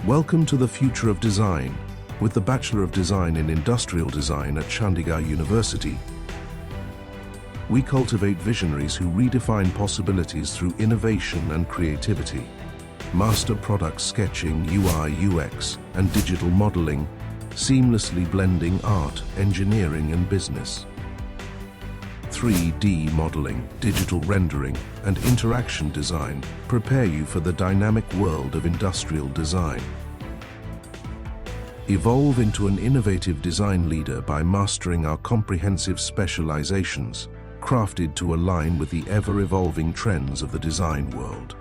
Welcome to the future of design, with the Bachelor of Design in Industrial Design at Chandigarh University. We cultivate visionaries who redefine possibilities through innovation and creativity. Master product sketching, UI, UX, and digital modeling, seamlessly blending art, engineering, and business. 3D modeling, digital rendering, and interaction design prepare you for the dynamic world of industrial design. Evolve into an innovative design leader by mastering our comprehensive specializations, crafted to align with the ever-evolving trends of the design world.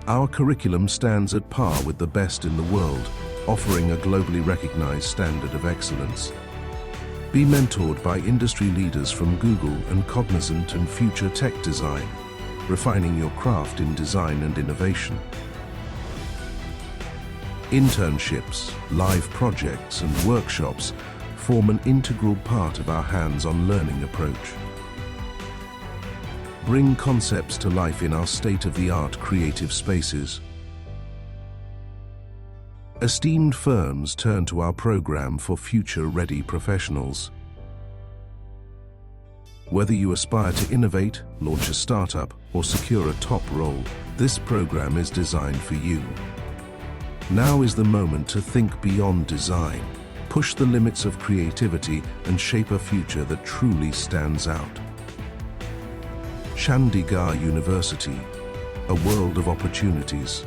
Our curriculum stands at par with the best in the world, offering a globally recognized standard of excellence. Be mentored by industry leaders from Google and Cognizant and Future Tech Design, refining your craft in design and innovation. Internships, live projects, and workshops form an integral part of our hands-on learning approach. Bring concepts to life in our state-of-the-art creative spaces. Esteemed firms turn to our program for future-ready professionals. Whether you aspire to innovate, launch a startup, or secure a top role, this program is designed for you. Now is the moment to think beyond design, push the limits of creativity, and shape a future that truly stands out. Chandigarh University, a world of opportunities.